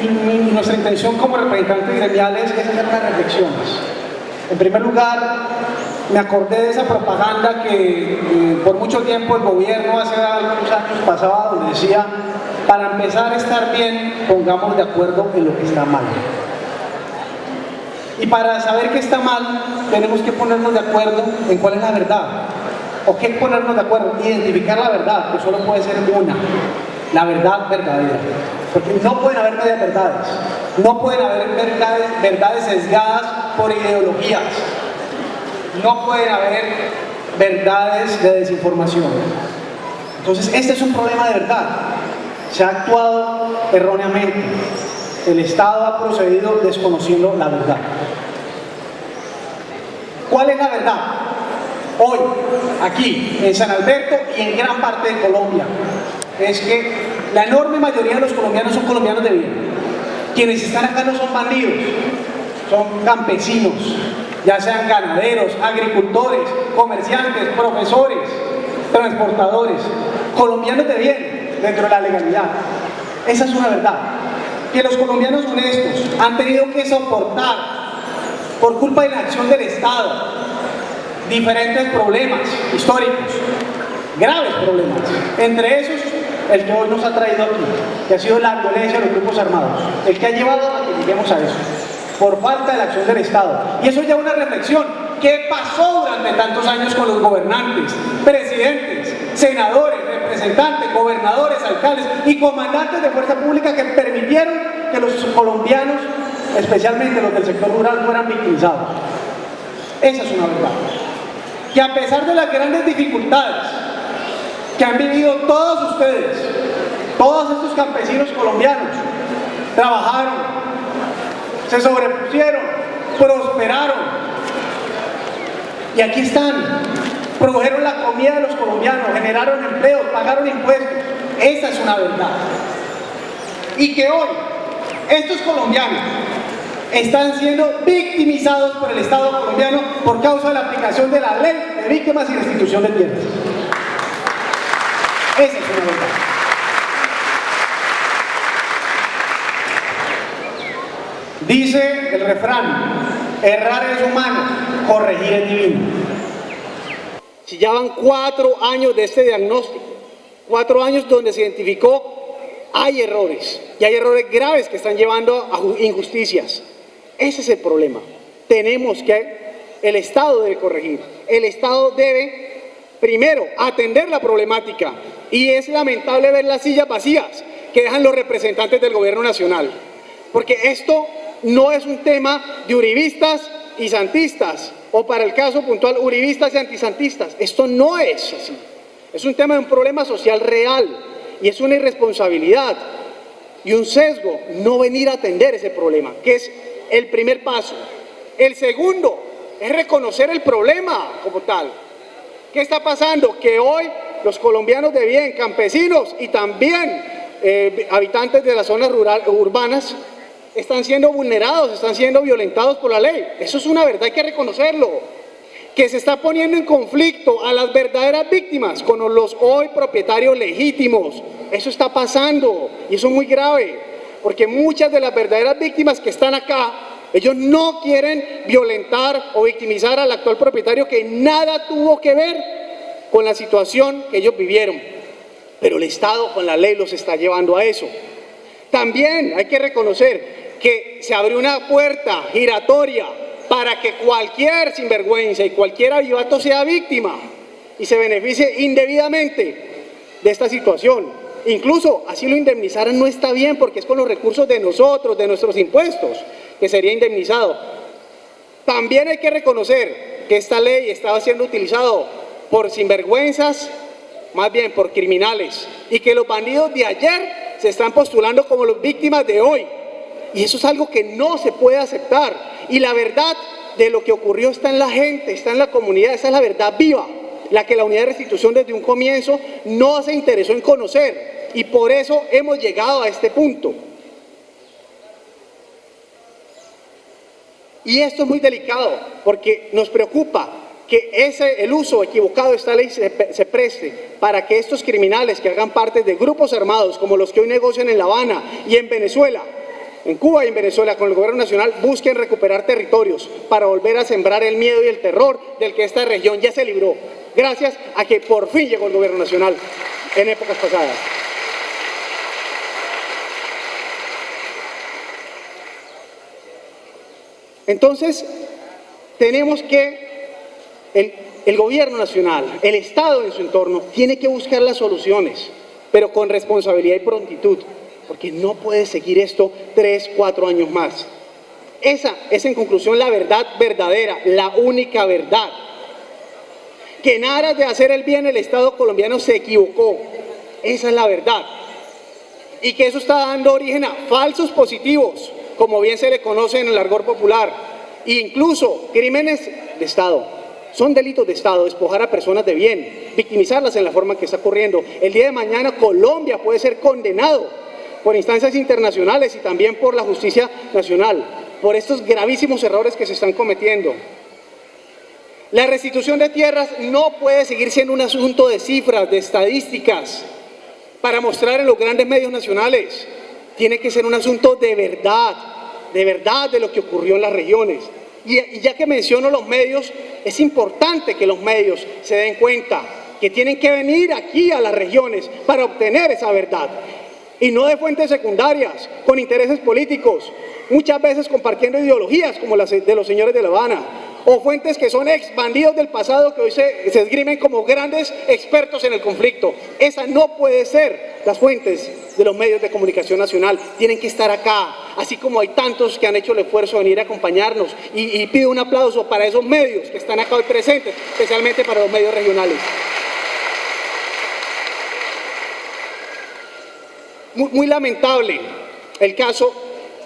Y nuestra intención como representantes gremiales es hacer unas reflexiones. En primer lugar, me acordé de esa propaganda que por mucho tiempo el gobierno hace algunos años pasaba, donde decía: para empezar a estar bien, pongámonos de acuerdo en lo que está mal. Y para saber que está mal, tenemos que ponernos de acuerdo en cuál es la verdad. ¿O qué ponernos de acuerdo? Identificar la verdad, que solo puede ser una, la verdad verdadera. Porque no pueden haber medias verdades, no pueden haber verdades sesgadas por ideologías, no pueden haber verdades de desinformación. Entonces, este es un problema de verdad. Se ha actuado erróneamente. El Estado ha procedido desconociendo la verdad. ¿Cuál es la verdad? Hoy, aquí, en San Alberto y en gran parte de Colombia, es que la enorme mayoría de los colombianos son colombianos de bien. Quienes están acá no son bandidos, son campesinos, ya sean ganaderos, agricultores, comerciantes, profesores, transportadores, colombianos de bien dentro de la legalidad. Esa es una verdad. Que los colombianos honestos han tenido que soportar, por culpa de la acción del Estado, diferentes problemas históricos, graves problemas, entre esos el que hoy nos ha traído aquí, que ha sido la violencia de los grupos armados, el que ha llevado a que lleguemos a eso, por falta de la acción del Estado. Y eso ya es una reflexión. ¿Qué pasó durante tantos años con los gobernantes, presidentes, senadores, representantes, gobernadores, alcaldes y comandantes de fuerza pública que permitieron que los colombianos, especialmente los del sector rural, fueran victimizados? Esa es una verdad. Que a pesar de las grandes dificultades que han vivido todos ustedes, todos estos campesinos colombianos, trabajaron, se sobrepusieron, prosperaron, y aquí están, produjeron la comida de los colombianos, generaron empleos, pagaron impuestos. Esa es una verdad. Y que hoy estos colombianos están siendo victimizados por el Estado colombiano por causa de la aplicación de la ley de víctimas y restitución de tierras. Esa es una verdad. Dice el refrán: errar es humano, corregir es divino. Si ya van 4 años de este diagnóstico, 4 años donde se identificó, hay errores, y hay errores graves que están llevando a injusticias. Ese es el problema. El Estado debe corregir. El Estado debe, primero, atender la problemática. Y es lamentable ver las sillas vacías que dejan los representantes del gobierno nacional. Porque esto no es un tema de uribistas y santistas, o para el caso puntual, uribistas y antisantistas. Esto no es así. Es un tema de un problema social real, y es una irresponsabilidad y un sesgo no venir a atender ese problema, que es el primer paso. El segundo es reconocer el problema como tal. ¿Qué está pasando? Que hoy los colombianos de bien, campesinos y también habitantes de las zonas urbanas, están siendo vulnerados, están siendo violentados por la ley. Eso es una verdad, hay que reconocerlo. Que se está poniendo en conflicto a las verdaderas víctimas con los hoy propietarios legítimos. Eso está pasando, y eso es muy grave, porque muchas de las verdaderas víctimas que están acá, ellos no quieren violentar o victimizar al actual propietario, que nada tuvo que ver con la situación que ellos vivieron. Pero el Estado con la ley los está llevando a eso. También hay que reconocer que se abrió una puerta giratoria para que cualquier sinvergüenza y cualquier avivato sea víctima y se beneficie indebidamente de esta situación. Incluso así lo indemnizaran no está bien, porque es con los recursos de nosotros, de nuestros impuestos, que sería indemnizado. También hay que reconocer que esta ley estaba siendo utilizada por sinvergüenzas, más bien por criminales, y que los bandidos de ayer se están postulando como las víctimas de hoy. Y eso es algo que no se puede aceptar. Y la verdad de lo que ocurrió está en la gente, está en la comunidad. Esa es la verdad viva, la que la Unidad de Restitución desde un comienzo no se interesó en conocer. Y por eso hemos llegado a este punto. Y esto es muy delicado, porque nos preocupa que el uso equivocado de esta ley se preste para que estos criminales que hagan parte de grupos armados como los que hoy negocian en La Habana y en Venezuela en Cuba y en Venezuela, con el gobierno nacional, busquen recuperar territorios para volver a sembrar el miedo y el terror del que esta región ya se libró, gracias a que por fin llegó el gobierno nacional en épocas pasadas. Entonces, tenemos que, el gobierno nacional, el Estado en su entorno, tiene que buscar las soluciones, pero con responsabilidad y prontitud, porque no puede seguir esto 3, 4 años más. Esa es en conclusión la verdad verdadera, la única verdad. Que en aras de hacer el bien el Estado colombiano se equivocó. Esa es la verdad. Y que eso está dando origen a falsos positivos, como bien se le conoce en el argot popular, e incluso crímenes de Estado. Son delitos de Estado, despojar a personas de bien, victimizarlas en la forma que está ocurriendo. El día de mañana Colombia puede ser condenado por instancias internacionales y también por la justicia nacional, por estos gravísimos errores que se están cometiendo. La restitución de tierras no puede seguir siendo un asunto de cifras, de estadísticas, para mostrar en los grandes medios nacionales. Tiene que ser un asunto de verdad de lo que ocurrió en las regiones. Y ya que menciono los medios, es importante que los medios se den cuenta que tienen que venir aquí a las regiones para obtener esa verdad. Y no de fuentes secundarias, con intereses políticos, muchas veces compartiendo ideologías como las de los señores de La Habana, o fuentes que son ex bandidos del pasado que hoy se esgrimen como grandes expertos en el conflicto. Esa no puede ser las fuentes de los medios de comunicación nacional. Tienen que estar acá, así como hay tantos que han hecho el esfuerzo de venir a acompañarnos. Y pido un aplauso para esos medios que están acá hoy presentes, especialmente para los medios regionales. Muy lamentable el caso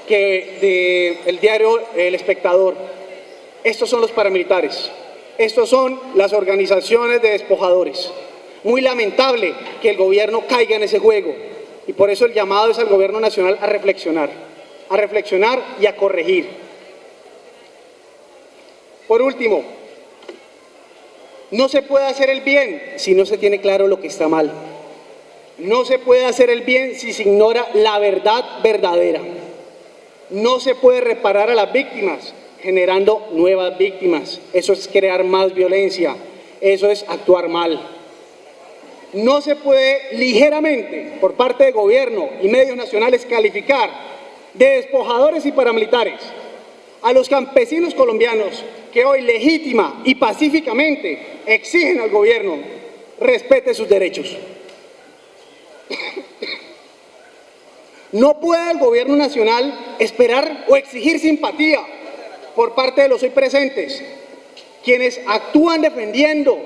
del diario El Espectador. Estos son los paramilitares, estos son las organizaciones de despojadores. Muy lamentable que el gobierno caiga en ese juego, y por eso el llamado es al gobierno nacional a reflexionar y a corregir. Por último, no se puede hacer el bien si no se tiene claro lo que está mal. No se puede hacer el bien si se ignora la verdad verdadera. No se puede reparar a las víctimas generando nuevas víctimas. Eso es crear más violencia, eso es actuar mal. No se puede ligeramente, por parte del gobierno y medios nacionales, calificar de despojadores y paramilitares a los campesinos colombianos que hoy legítima y pacíficamente exigen al gobierno respete sus derechos. No puede el gobierno nacional esperar o exigir simpatía por parte de los hoy presentes, quienes actúan defendiendo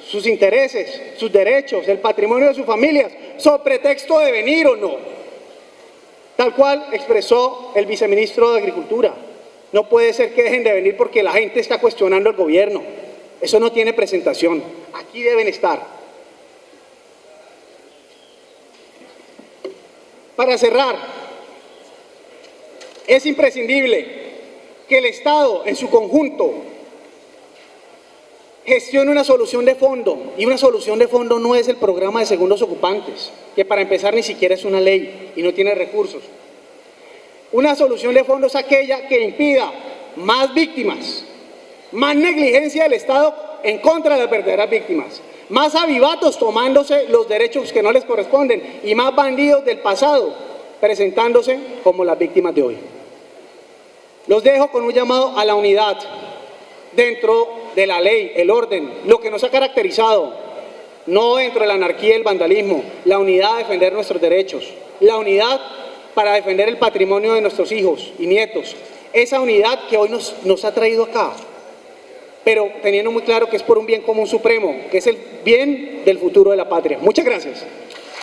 sus intereses, sus derechos, el patrimonio de sus familias, sobre pretexto de venir o no. Tal cual expresó el viceministro de Agricultura. No puede ser que dejen de venir porque la gente está cuestionando al gobierno. Eso no tiene presentación. Aquí deben estar. Para cerrar, es imprescindible que el Estado en su conjunto gestione una solución de fondo, y una solución de fondo no es el programa de segundos ocupantes, que para empezar ni siquiera es una ley y no tiene recursos. Una solución de fondo es aquella que impida más víctimas, más negligencia del Estado en contra de las verdaderas víctimas, más avivatos tomándose los derechos que no les corresponden y más bandidos del pasado presentándose como las víctimas de hoy. Los dejo con un llamado a la unidad dentro de la ley, el orden, lo que nos ha caracterizado, no dentro de la anarquía y el vandalismo, la unidad a defender nuestros derechos, la unidad para defender el patrimonio de nuestros hijos y nietos, esa unidad que hoy nos ha traído acá, pero teniendo muy claro que es por un bien común supremo, que es el bien del futuro de la patria. Muchas gracias.